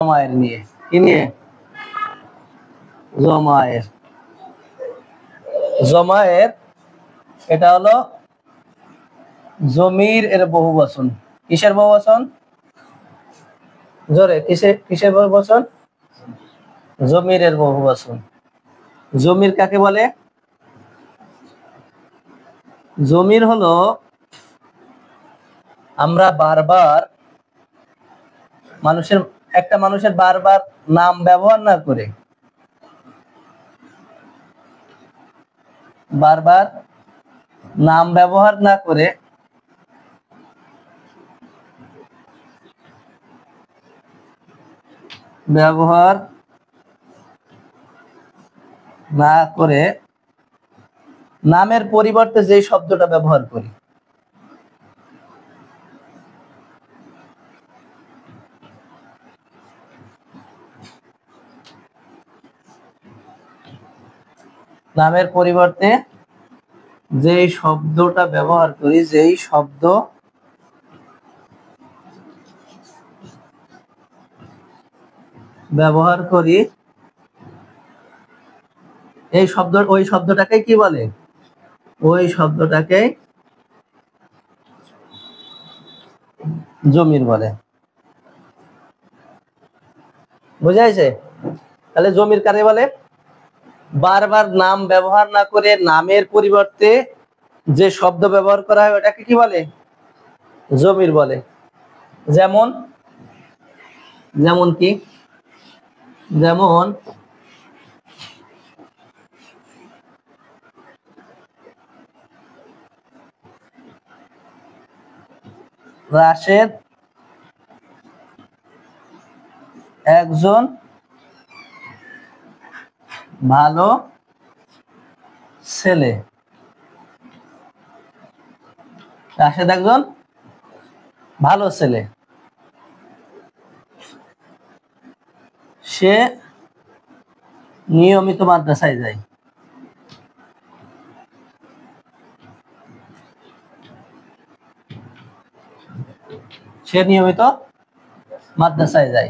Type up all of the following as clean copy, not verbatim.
জমায়ের নিয়ে, কি নিয়ে? জমায়ের। জমায়ের এটা হলো জমির এর বহুবচন। কিসের বহুবচন? জোরে, কিসের বহুবচন? জমির এর বহুবচন। জমির কাকে বলে? জমির হলো আমরা বারবার একটা মানুষের বারবার নাম ব্যবহার না করে, বারবার নাম ব্যবহার না করে নামের পরিবর্তে যে শব্দটা ব্যবহার করি, নামের পরিবর্তে যেই শব্দটা ব্যবহার করি, যেই শব্দ ব্যবহার করি, ওই শব্দটাকে কি বলে? ওই শব্দটাকে জমির বলে। বুঝাইছে? তাহলে জমির কারে বলে? বারবার নাম ব্যবহার না করে নামের পরিবর্তে যে শব্দ ব্যবহার করা হয় ওটাকে কি বলে? জমির বলে। যেমন কি? যেমন রাশেদ একজন ভালো ছেলে। রাশেদ একজন ভালো ছেলে, সে নিয়মিত মাদ্রাসায় যায়। সে নিয়মিত মাদ্রাসায় যায়।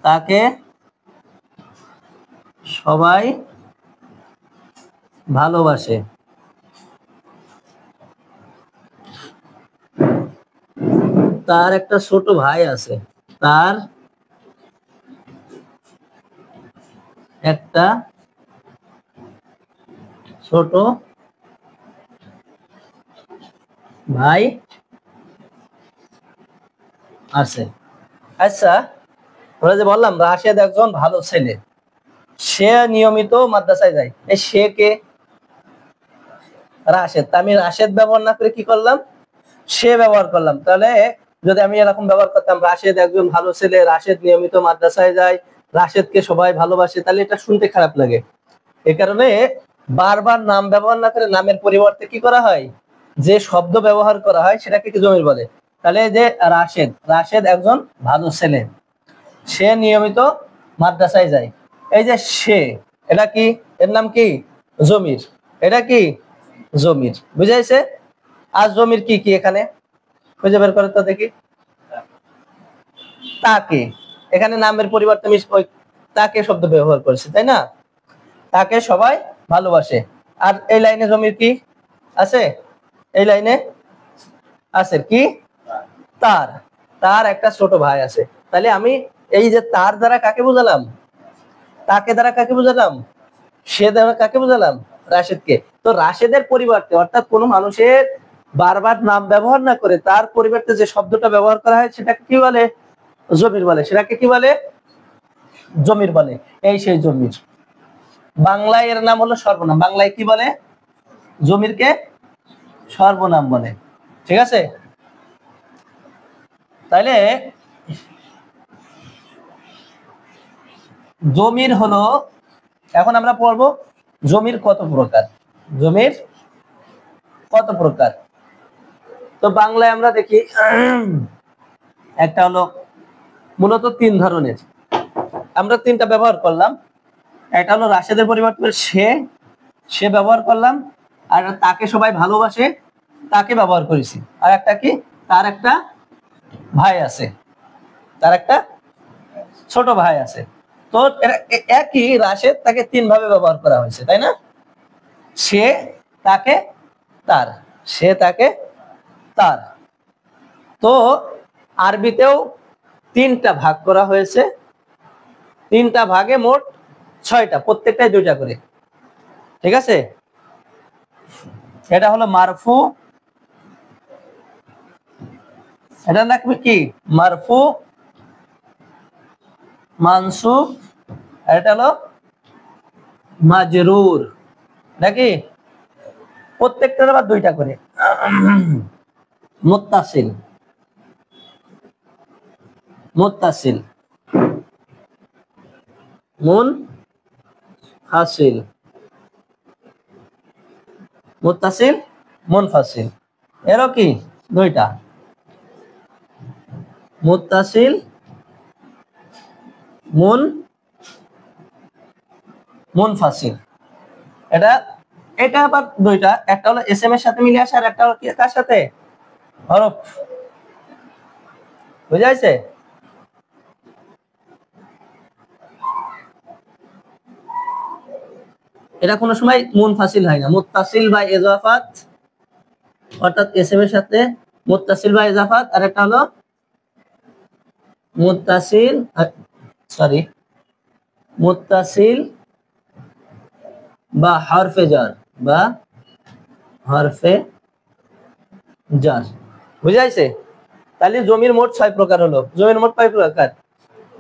তাকে সবাই ভালোবাসে। তার একটা ছোট ভাই আছে। তার একটা ছোট ভাই আছে। আচ্ছা, আমরা যে বললাম রাশেদ একজন ভালো ছেলে, সে নিয়মিত মাদ্রাসায় যায়, এই সে কে? রাশেদ। আমি রাশেদ ব্যবহার না করে কি করলাম? সে ব্যবহার করলাম। তাহলে যদি আমি এরকম ব্যবহার করতাম, রাশেদ একজন ভালো ছেলে, রাশেদ নিয়মিত মাদ্রাসায় যায়, রাশেদকে সবাই ভালোবাসে, তাহলে এটা শুনতে খারাপ লাগে। এ কারণে বারবার নাম ব্যবহার না করে নামের পরিবর্তে কি করা হয়? যে শব্দ ব্যবহার করা হয় সেটাকে কি জমির বলে। তাহলে যে রাশেদ একজন ভালো ছেলে, সে নিয়মিত মাদ্রাসায় যায়। এই যে সে, এটা কি? এর নাম কি? জমির। এটা কি? জমির। বুঝাইছে? আর জমির কি কি এখানে খুঁজে বের করে তো দেখি। তাকে, এখানে নামের পরিবর্তে আমি ওই তাকে শব্দ ব্যবহার করেছি, তাই না? তাকে সবাই ভালোবাসে। আর এই লাইনে জমির কি আছে? এই লাইনে আছে কি? তার। তার একটা ছোট ভাই আছে। তাহলে আমি এই যে তার দ্বারা কাকে বুঝালাম? তাকে দ্বারা কাকে বুঝালাম? সে দ্বারা কাকে বুঝালাম? রাশেদকে। তো রাশেদের পরিবর্তে, অর্থাৎ কোন মানুষের বারবার নাম ব্যবহার না করে তার পরিবর্তে যে শব্দটা ব্যবহার করা হয় সেটাকে কি বলে? জমির বলে। সেটাকে কি বলে? জমির বলে। এই সেই জমির। বাংলায় এর নাম হলো সর্বনাম। বাংলায় কি বলে? জমিরকে সর্বনাম বলে। ঠিক আছে? তাইলে জমির হলো, এখন আমরা পড়বো জমির কত প্রকার। জমির কত প্রকার? তো বাংলায় আমরা দেখি একটা হলো, মূলত তিন ধরনের। আমরা তিনটা ব্যবহার করলাম। একটা হলো রাশেদের পরিবর্তে সে ব্যবহার করলাম, আর তাকে সবাই ভালোবাসে, তাকে ব্যবহার করেছি। আর একটা কি? তার একটা ভাই আছে। তার একটা ছোট ভাই আছে। তো একই রাশেদ তাকে তিন ভাবে ব্যবহার করা হয়েছে, তাই না? সে, তাকে, তার, সে, তাকে, তার। তো আরবিতেও তিনটা ভাগ করা হয়েছে, তিনটা ভাগে মোট 6টা, প্রত্যেকটাই 2টা করে। ঠিক আছে, এটা হলো মারফু, এটা নাকি কি মারফু, মানসুব, এটা হলো মাজরুর, নাকি প্রত্যেকটার আবার 2টা করে। মুত্তাসিল, মুত্তাসিল, মুনফাসিল, মুত্তাসিল, মুনফাসিল, এরও কি 2টা, মুত্তাসিল, মুনফাসিল। এটা এটা আবার 2টা, একটা হলো এসএম এর সাথে মিলে আসে, আর একটা হলো কি কার সাথে, হরফ। বুঝাইছে? এটা কোনো সময় মুনফাসিল হয় না, মুত্তাসিল বা ইজাফাত, অর্থাৎ এসএম এর সাথে মুত্তাসিল বা ইজাফাত, আর একটা হলো মুত্তাসিল, সরি, মুত্তাসিল বা হরফে জার, বা হরফে জার। বুঝাইছে? তাহলে জমির মোট 6 প্রকার হলো। জমির মোট কয় প্রকার?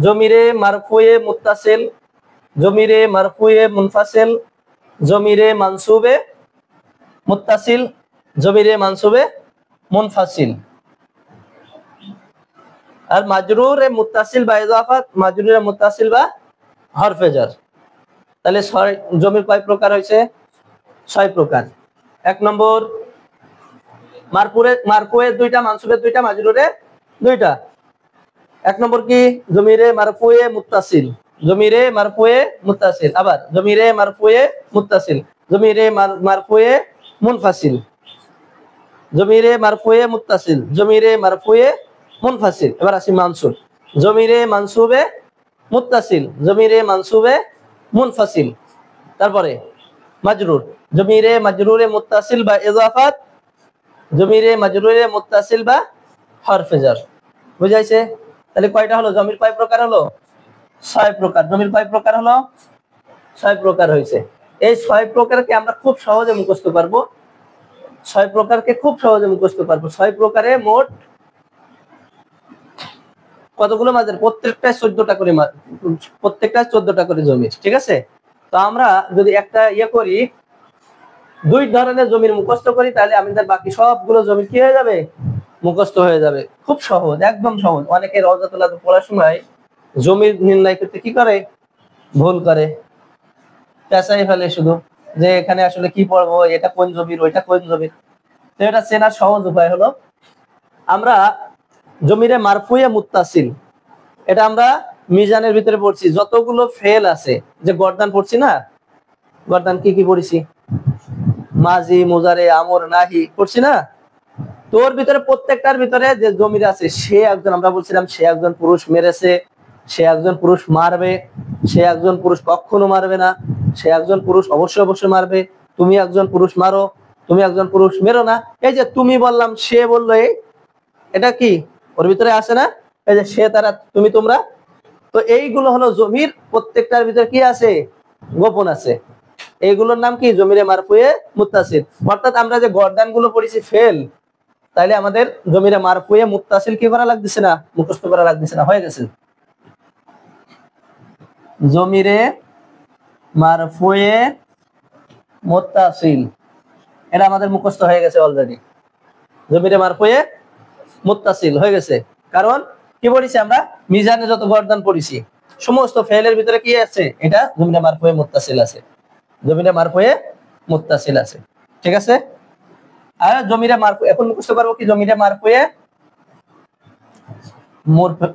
জমিরে মারফুয়ে মুত্তাসিল, জমিরে মারফুয়ে মুনফাসিল, জমিরে মানসুবে মুত্তাসিল, জমিরে মানসুবে মুনফাসিল, আর মাজরুরে মুত্তাসিল বা ইজাফাত, মাজরুরে মুত্তাসিল বা হরফে জার। তাহলে 6 জমির কয় প্রকার হয়েছে? 6 প্রকার। 1 নম্বর মারফুয়ে 2টা, মানসুবে 2টা, মাজরুরে 2টা। 1 নম্বর কি? জমিরে মারফুয়ে মুত্তাসিল, জমিরে মারফুয়ে মুত্তাসিল, আবার জমিরে মারফুয়ে মুত্তাসিল, জমিরে মারফুয়ে মুনফাসিল, জমিরে মারফুয়ে মুত্তাসিল, জমিরে মারফুয়ে মুনফাসিল। এবার আসি মানসুব, জমিরে মানসুবে মুত্তাসিল, জমিরে মানসুবে মুনফাসিল। তারপরে মাজরুর, জমিরে মাজরুরে মুত্তাসিল বা ইজাফাত, জমিরে মাজরুরে মুত্তাসিল বা হরফে জার। বুঝাইছে? তাহলে কয়টা হলো? জমির কয় প্রকার হলো? 6 প্রকার। জমির কয় প্রকার হলো? 6 প্রকার হয়েছে। এই 6 প্রকারকে আমরা খুব সহজে মুখস্থ পারবো, 6 প্রকারকে খুব সহজে মুখস্থ পারবো। 6 প্রকারে মোট কতগুলো মাঝের? প্রত্যেকটায় 14টা করে, প্রত্যেকটায় 14টা করে জমি। ঠিক আছে, তো আমরা যদি একটা করি, 2 ধরনের জমির মুখস্থ করি, তাহলে আমাদের বাকি সবগুলো জমি কি হয়ে যাবে? মুখস্থ হয়ে যাবে। খুব সহজ, একদম সহজ। অনেকে রওজাতুল পড়ার সময় জমির নির্ণয় করতে কি করে? ভুল করে, পেঁচাই ফেলে শুধু, যে এখানে আসলে কি পড়বো, এটা কোন জমির, ওইটা কোন জমির। তো এটা চেনার সহজ উপায় হলো, আমরা জমিরে মারফুয়ে মুত্তাসিল, এটা আমরা মিজানের ভিতরে পড়ছি। যতগুলো ফেল আছে, যে গর্দান পড়ছি না, গর্দান কি কি পড়ছি? মাজি, মুজারে, আমর, নাহি পড়ছি না? তোর ভিতরে প্রত্যেকটার ভিতরে যে জমির আছে, সে একজন, আমরা বলছিলাম সে একজন পুরুষ মেরেছে, সে একজন পুরুষ মারবে, সে একজন পুরুষ কখনো মারবে না, সে একজন পুরুষ অবশ্যই অবশ্যই মারবে, তুমি একজন পুরুষ মারো, তুমি একজন পুরুষ মেরো না। এই যে তুমি বললাম, সে বললো, এটা কি ওর ভিতরে আসে না? এই যে সে, তারা, তুমি, তোমরা। তো এইগুলো হলো জমির, প্রত্যেকটার ভিতরে কি আছে? গোপন আছে। এইগুলোর নাম কি? জমিরে মারফুয়ে মুত্তাসিল। অর্থাৎ আমরা যে গর্দান গুলো পড়েছি ফেল, তাইলে আমাদের জমিরে মারফুয়ে মুত্তাসিল কি করা লাগতেছে না? মুখস্থ করা লাগতেছে না, হয়ে গেছে। জমিরে মারফুয়ে মুত্তাসিল, এটা আমাদের মুখস্থ হয়ে গেছে অলরেডি। জমিরে মারফুয়ে মুত্তাসিল হয়ে গেছে, কারণ কি পড়েছি আমরা? মিজানে যত গর্দান পড়েছি, সমস্ত ফেলের ভিতরে কি আছে? এটা জমিরে মারফুয়ে মুত্তাসিল আছে, জমিরে মারফুয়ে মুত্তাসিল আছে। ঠিক আছে, আর জমিরে মারফু এখন মুখস্থ করবো কি? জমিরে মারফুয়ে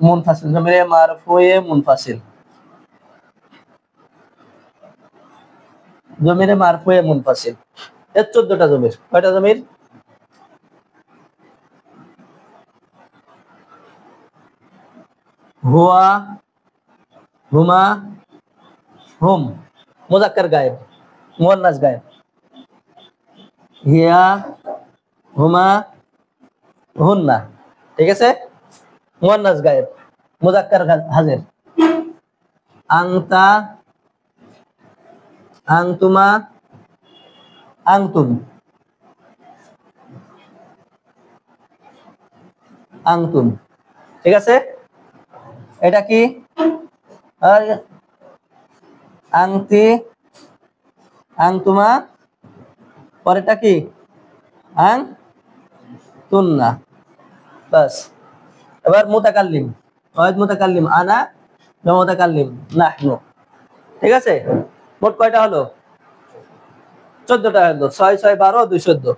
মুনফাসিল, জমিরে মারফুয়ে মুনফাসিল, জমিরে মারফুয়ে মুনফাসিল। এর 14টা জমির। কয়টা জমির? হুয়া, হুমা, হুম, মুজাক্কার গায়েব, মুয়ান্নাস গায়েব। হিয়া, হুমা, হুন্না, ঠিক আছে, মুয়ান্নাস গায়েব, মুজাক্কার হাজির। আংতা, আংতুমা, আংতুম, আংতুম, ঠিক আছে। এটা কি? আর আংতি, আংতুমা, পরেরটা কি? আং তুন্না, বাস। এবার মুতাকাল্লিম, ওয়াহিদ মুতাকাল্লিম আনা, মুতাকাল্লিম নাহনু, ঠিক আছে। মোট কয়টা হলো? 14টা হলো। 6 6 12 2 14।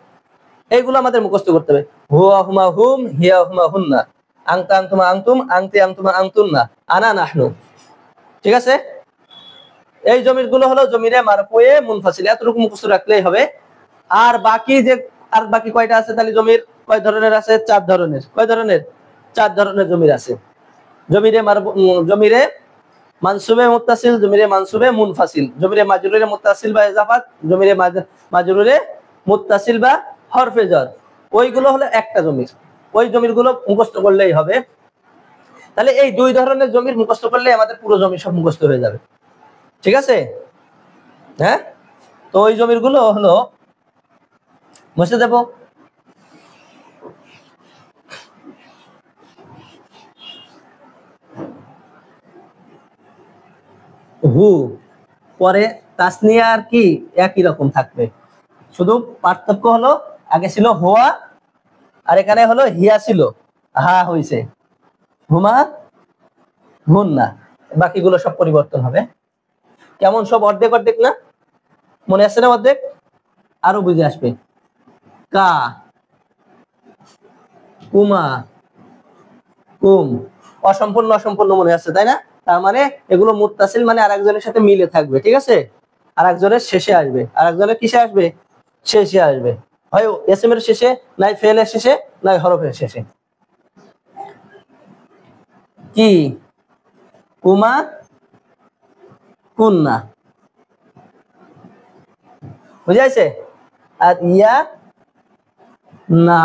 এইগুলো আমাদের মুখস্থ করতে হবে। হুয়া হুমা হুম, হিয়া হুমা হুন্না, আংতা আংতুমা আংতুম, আংতি আংতুমা আংতুন্না, আনা নাহনু, ঠিক আছে। এই জমির গুলো হলো জমিরে মারফুয়ে মুনফাসিল, এতটুকু মুখস্থ রাখলেই হবে। আর বাকি যে আর বাকি কয়টা আছে তাহলে জমির কয় ধরনের আছে? 4 ধরনের। কয় ধরনের? 4 ধরনের জমির আছে। জমিরে জমিরে মানসুবে মুত্তাসিল, জমিরে মানসুবে মুনফাসিল, জমিরে মাজরুরে মুত্তাসিল বা ইজাফাত, জমিরে মাজরুরে মুত্তাসিল বা হরফে jar। ওইগুলো হলো একটা জমির। ওই জমির গুলো মুখস্থ করলেই হবে। তাহলে এই দুই ধরনের জমির মুখস্থ করলে আমাদের পুরো জমি সব মুখস্থ হয়ে যাবে, ঠিক আছে। হ্যাঁ, তো ওই জমির গুলো হলো মুছে দেব। হু পরে তাসনিয়া আর কি একই রকম থাকবে, শুধু পার্থক্য হলো আগে ছিল হুয়া আর এখানে হলো হিয়া ছিল, হা হইছে, হুমা হুন্না। বাকিগুলো সব পরিবর্তন হবে। কেমন সব অর্ধেক অর্ধেক না? মনে আছে না অর্ধেক? আরো বুঝে আসবে। কা, কুমা, কুম, অসম্পূর্ণ অসম্পূর্ণ মনে আছে তাই না? তার মানে এগুলো মুত্তাসিল, মানে আরেকজনের সাথে মিলে থাকবে, ঠিক আছে। আরেকজনের শেষে আসবে, আরেকজনের কিসে আসবে? শেষে আসবে, হয় এসএম এর শেষে, নাই ফেলের শেষে, নাই হরফের শেষে। কি? কুমা, কুন্না, বুঝাইছে? আর ইয়া না।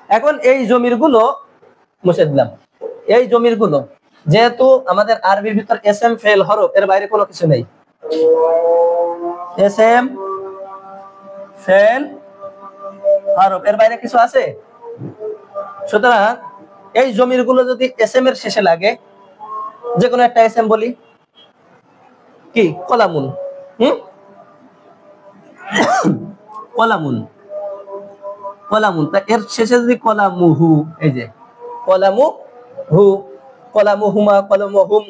এখন এই জমির গুলো মুছে দিলাম। এই জমির গুলো যেহেতু আমাদের আরবির ভিতর এস এম ফেল হরফ, এর বাইরে কোনো কিছু নেই। এস এম ফেল হরফ, এর বাইরে কিছু আছে? সুতরাং এই জমির গুলো যদি এস এম এর শেষে লাগে, যে কোনো একটা এস এম বলি, কি? কলামুন। হুম, কলামুন, কলামুন। তা এর শেষে যদি কলামুহু, এই যে কলামু হু, কলামুহুমা, কলামুহুম,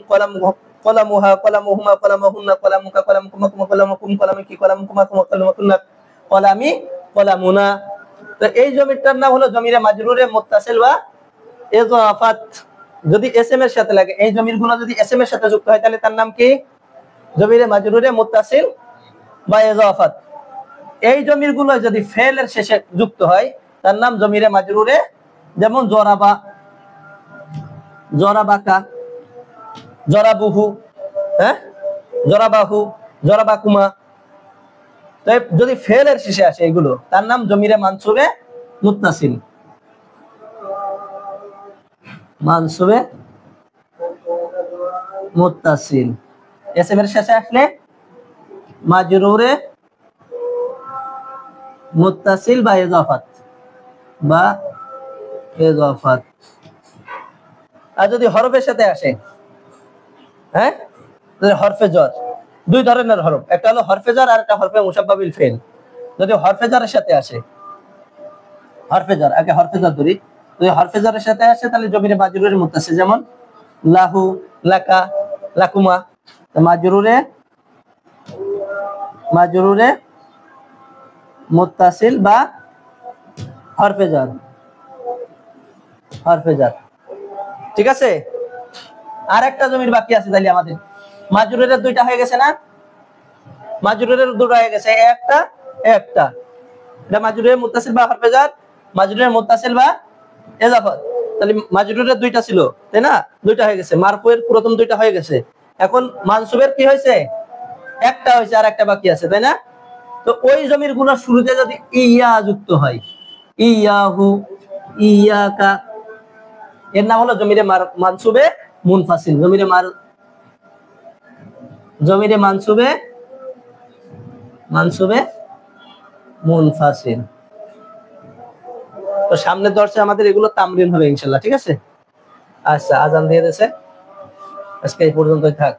কলামুহা, কলামুহুমা, কলামুহুন্না, কলামুকা, কলামুকুমা, কলামুকুম, কলামিকি, কলামুকুমা, কলামুকুন্না, কলামি, কলামুনা। তো এই জমিটার নাম হলো জমিরে মাজরুরে মুত্তাসিল বা ইজাফাত। যদি এসএম এর সাথে লাগে, এই জমির গুলো যদি এসএম এর সাথে যুক্ত হয় তাহলে তার নাম কি? জমিরে মাজরুরে মুত্তাসিল বা ইজাফাত। এই জমির গুলো যদি ফেল এর শেষে যুক্ত হয় তার নাম জমিরে মাজরুরে, যেমন জরাবা, জরাবাকা, জরাবুহু, হ্যাঁ, জরাবাহু, জরাবাকুমা। তো যদি ফেল এর শেষে আসে এগুলো, তার নাম জমিরে মানসুবে মুত্তাসিল, মানসুবে মুত্তাসিল। এসএম এর শেষে আসলে মাজরুরে মুত্তাসিল বা ইজাফাত, বা ইজাফাত। আর যদি হরফের সাথে আসে, হ্যাঁ, হরফে jar, দুই ধরনের হরফ, একটা হলো হরফে jar আর একটা হরফে মুসাব্বা বিল ফেল। যদি হরফে জারের সাথে আসে, হরফে jar, আগে হরফে jar ধরি, যদি হরফে জারের সাথে আসে তাহলে জমিরে মাজরুরের মুত্তাসিল, যেমন লাহু, লাকা, লাকুমা। মাজরুরে, মাজরুরে মুত্তাসিল বা হরফে jar, হরফে jar, ঠিক আছে। আর একটা জমির বাকি আছে তাহলে আমাদের। মাজরুরের দুইটা হয়ে গেছে না? মাজরুরের দুটো হয়ে গেছে, একটা এটা মাজরুরের মুত্তাসিল বা হরফে jar, মাজরুরের মুত্তাসিল বা ইজাফাত। তাহলে মাজরুরের দুইটা ছিল, তাই না? দুইটা হয়ে গেছে, মারফুয়ের প্রথম দুইটা হয়ে গেছে, এখন মানসুবের কি হয়েছে? একটা হয়েছে, আর একটা বাকি আছে, তাই না? তো ওই জমির গুলোর শুরুতে যদি ইয়া যুক্ত হয়, ইয়াহু, ইয়াকা, এর নাম হলো জমিরে মানসুবে মুনফাসিল। জমিরে মানসুবে মুনফাসিল। তো সামনের দর্শে আমাদের এগুলো তামরিন হবে ইনশাল্লাহ, ঠিক আছে? আচ্ছা, আজান দিয়ে দিয়েছে, আজকে এই পর্যন্তই থাক।